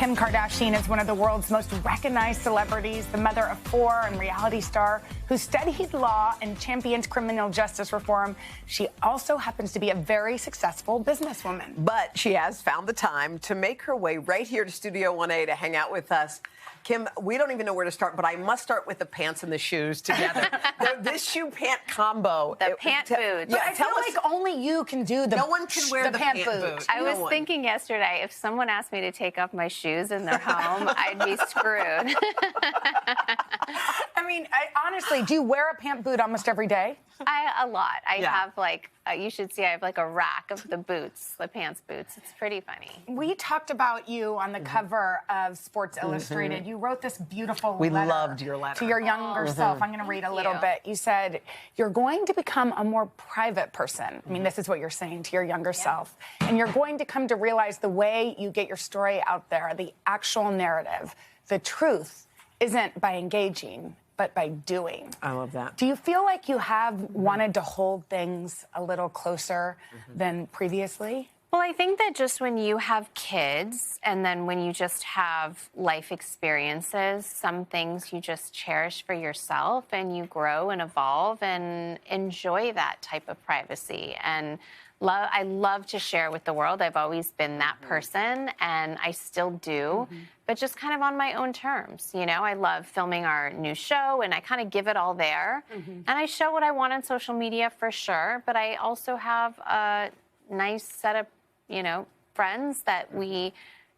Kim Kardashian is one of the world's most recognized celebrities, the mother of four and reality star who studied law and champions criminal justice reform. She also happens to be a very successful businesswoman. But she has found the time to make her way right here to Studio 1A to hang out with us. Kim, we don't even know where to start, but I must start with the pants and the shoes together. This shoe-pant combo. The pant boots. Yeah, I feel like only you can do the No one can wear the pant boot. I was thinking yesterday, if someone asked me to take off my shoes in their home, I'd be screwed. I mean, honestly, do you wear a pant boot almost every day? A lot. I have like, you should see, I have like a rack of the boots, the pants boots. It's pretty funny. We talked about you on the cover of Sports Illustrated. You wrote this beautiful We letter loved your letter. to your younger self. I'm going to read a little bit. You said, you're going to become a more private person. I mean, this is what you're saying to your younger self. And you're going to come to realize the way you get your story out there, the actual narrative, the truth, isn't by engaging, but by doing. I love that. Do you feel like you have wanted to hold things a little closer than previously? Well, I think that just when you have kids and then when you just have life experiences, some things you just cherish for yourself and you grow and evolve and enjoy that type of privacy. And I love to share with the world. I've always been that person, and I still do, but just kind of on my own terms. You know, I love filming our new show, and I kind of give it all there. And I show what I want on social media for sure, but I also have a nice set of, you know, friends that we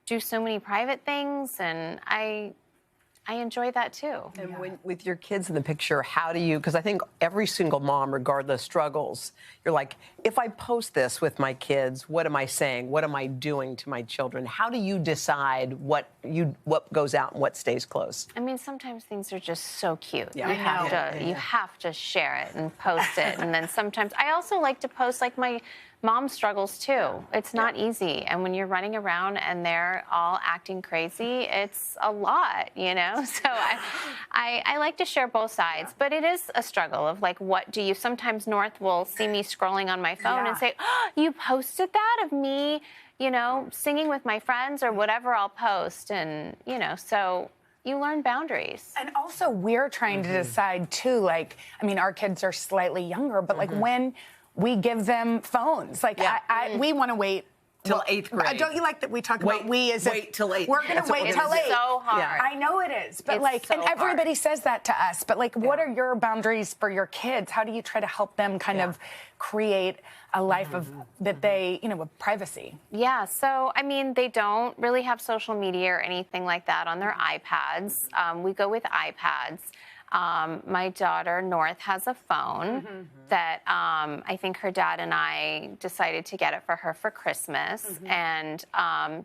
do so many private things, and I enjoy that too. And with your kids in the picture, how do you, because I think every single mom, regardless, struggles. You're like, if I post this with my kids, what am I saying? What am I doing to my children? How do you decide what goes out and what stays close? I mean, sometimes things are just so cute. Yeah. You have to share it and post it. And then sometimes I also like to post like my mom struggles too. It's not easy. And when you're running around and they're all acting crazy, it's a lot, you know? So I like to share both sides, but it is a struggle of like, what do you, sometimes North will see me scrolling on my phone and say, oh, you posted that of me, you know, singing with my friends or whatever I'll post. And, you know, so you learn boundaries. And also we're trying to decide too, like, I mean, our kids are slightly younger, but like when we give them phones, like we want to wait till 8th grade. Don't you like that we talk about we as wait till 8th. We're going to wait till 8th. It's so hard. Yeah. I know it is, but It's like, so and everybody says that to us, but like, what are your boundaries for your kids? How do you try to help them kind of create a life of that they, you know, with privacy? Yeah, so I mean, they don't really have social media or anything like that on their iPads. We go with iPads. My daughter, North, has a phone that I think her dad and I decided to get it for her for Christmas and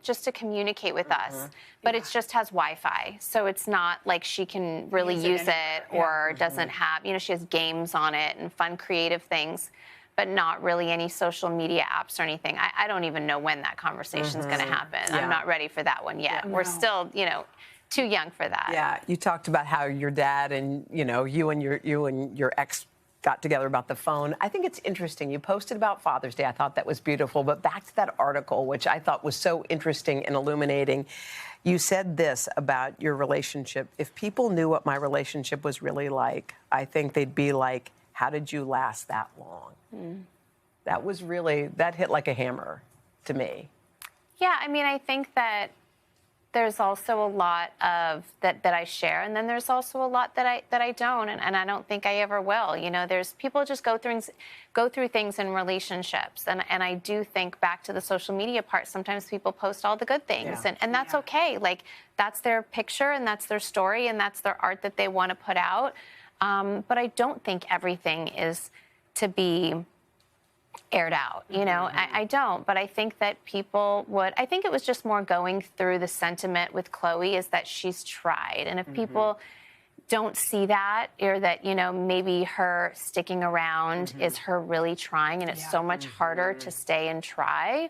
just to communicate with us. But it just has Wi-Fi, so it's not like she can really use it or doesn't have, you know, she has games on it and fun creative things, but not really any social media apps or anything. I don't even know when that conversation's going to happen. I'm not ready for that one yet. We're still, you know, too young for that. Yeah, you talked about how your dad and, you know, you and your ex got together about the phone. I think it's interesting. You posted about Father's Day. I thought that was beautiful. But back to that article, which I thought was so interesting and illuminating. You said this about your relationship. If people knew what my relationship was really like, I think they'd be like, how did you last that long? That was really, that hit like a hammer to me. Yeah, I mean, I think that there's also a lot of that I share, and then there's also a lot that I don't, and I don't think I ever will. You know, there's people just go through things in relationships, and I do think back to the social media part. Sometimes people post all the good things, and that's okay. Like, that's their picture, and that's their story, and that's their art that they want to put out. But I don't think everything is to be aired out, you know, I don't, but I think that people would, I think it was just more going through the sentiment with Chloe is that she's tried. And if people don't see that, or that, you know, maybe her sticking around is her really trying, and it's so much harder to stay and try,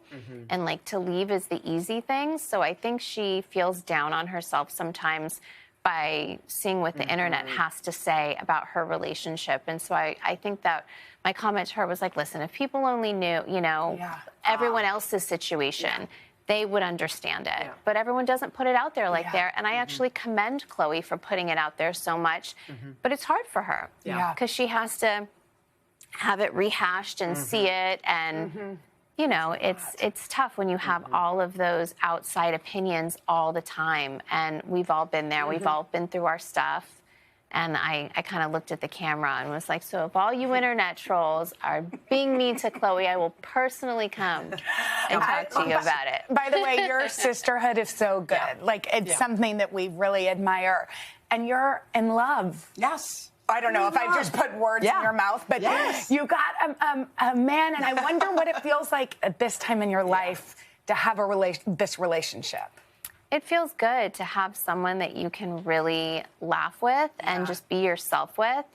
and like to leave is the easy thing. So I think she feels down on herself sometimes by seeing what the internet has to say about her relationship. And so I think that my comment to her was like, listen, if people only knew, you know, everyone else's situation, they would understand it. But everyone doesn't put it out there like that. And I actually commend Chloe for putting it out there so much. But it's hard for her because she has to have it rehashed and see it. And, you know, it's tough when you have all of those outside opinions all the time. And we've all been there. We've all been through our stuff. And I kind of looked at the camera and was like, so if all you internet trolls are being mean to Chloe, I will personally come and talk to you about it. By the way, your sisterhood is so good. Like, it's something that we really admire. And you're in love. Yes. I don't know if I just put words in your mouth, but you got a man, and I wonder what it feels like at this time in your life to have this relationship. It feels good to have someone that you can really laugh with and just be yourself with.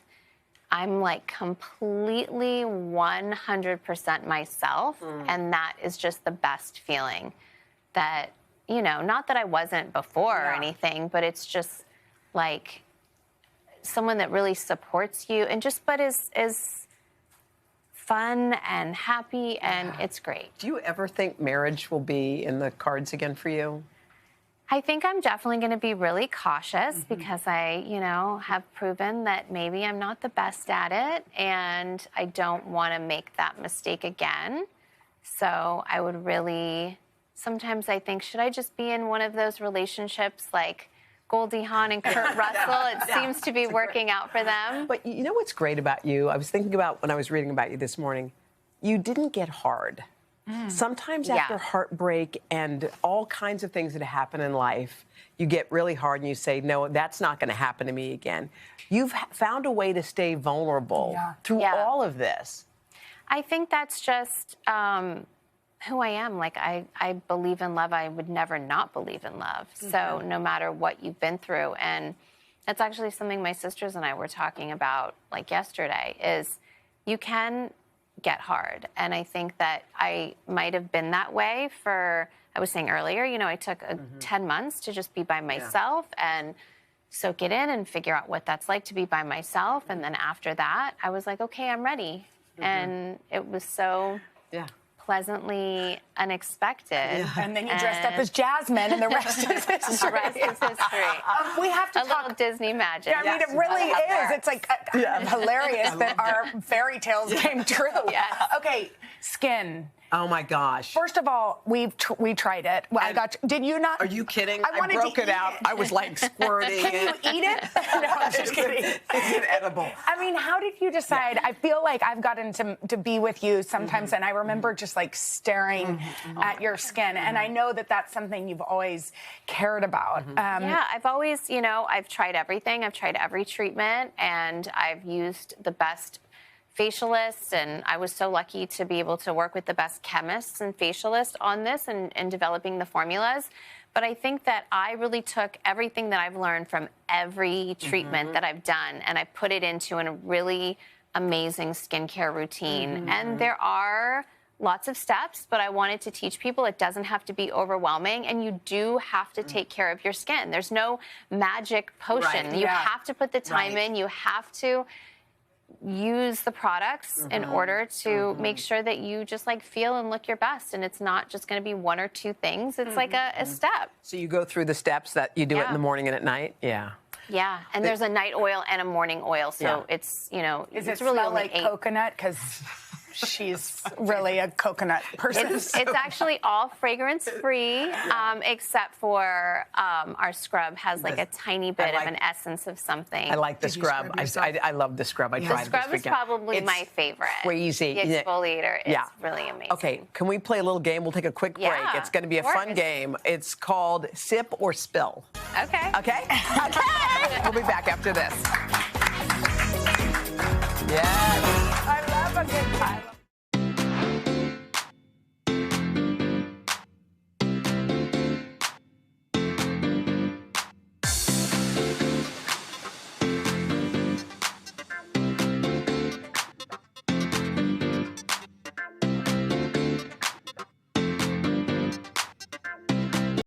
I'm like completely 100% myself, and that is just the best feeling. That, you know, not that I wasn't before or anything, but it's just like someone that really supports you and just is fun and happy, and it's great. Do you ever think marriage will be in the cards again for you? I think I'm definitely going to be really cautious because I, you know, have proven that maybe I'm not the best at it, and I don't want to make that mistake again. So I would really, sometimes I think, should I just be in one of those relationships like Goldie Hawn and Kurt Russell? It seems to be working out for them. But you know what's great about you? I was thinking about when I was reading about you this morning. You didn't get hard. Sometimes after heartbreak and all kinds of things that happen in life, you get really hard and you say, no, that's not going to happen to me again. You've found a way to stay vulnerable through all of this. I think that's just who I am. Like, I believe in love. I would never not believe in love. So no matter what you've been through, and that's actually something my sisters and I were talking about like yesterday, is you can get hard. And I think that I might have been that way for, I was saying earlier, you know, I took 10 months to just be by myself and soak it in and figure out what that's like to be by myself. And then after that, I was like, okay, I'm ready. And it was so pleasantly unexpected. And then you dressed up as Jasmine, and the rest is history. The rest is history. We have to talk. A little Disney magic. Yeah, I mean, it really is. It's like hilarious that our fairy tales came true. Okay, skin. Oh my gosh! First of all, we tried it. Well, I got. Did you not? Are you kidding? I broke it out. I was like squirting. Can you eat it? No, I'm just kidding. Is it edible? I mean, how did you decide? I feel like I've gotten to be with you sometimes, and I remember just like staring at your skin, and I know that that's something you've always cared about. Yeah, I've always, you know, I've tried everything. I've tried every treatment, and I've used the best facialists, and I was so lucky to be able to work with the best chemists and facialists on this and developing the formulas. But I think that I really took everything that I've learned from every treatment that I've done, and I put it into a really amazing skincare routine. And there are lots of steps, but I wanted to teach people it doesn't have to be overwhelming, and you do have to take care of your skin. There's no magic potion. You have to put the time in. You have to use the products in order to make sure that you just like feel and look your best, and it's not just going to be one or two things. It's like a step. So you go through the steps that you do it in the morning and at night. Yeah, and there's a night oil and a morning oil, so it's, you know, Is it's it really smell only like 8. coconut? Because she's really a coconut person. It's actually all fragrance free, except for our scrub has like a tiny bit of an essence of something. I like the scrub. I love the scrub. I tried The scrub this is weekend. probably my favorite. Crazy. The exfoliator is really amazing. Okay, can we play a little game? We'll take a quick break. It's going to be a fun game. It's called Sip or Spill. Okay. Okay? Okay. We'll be back after this.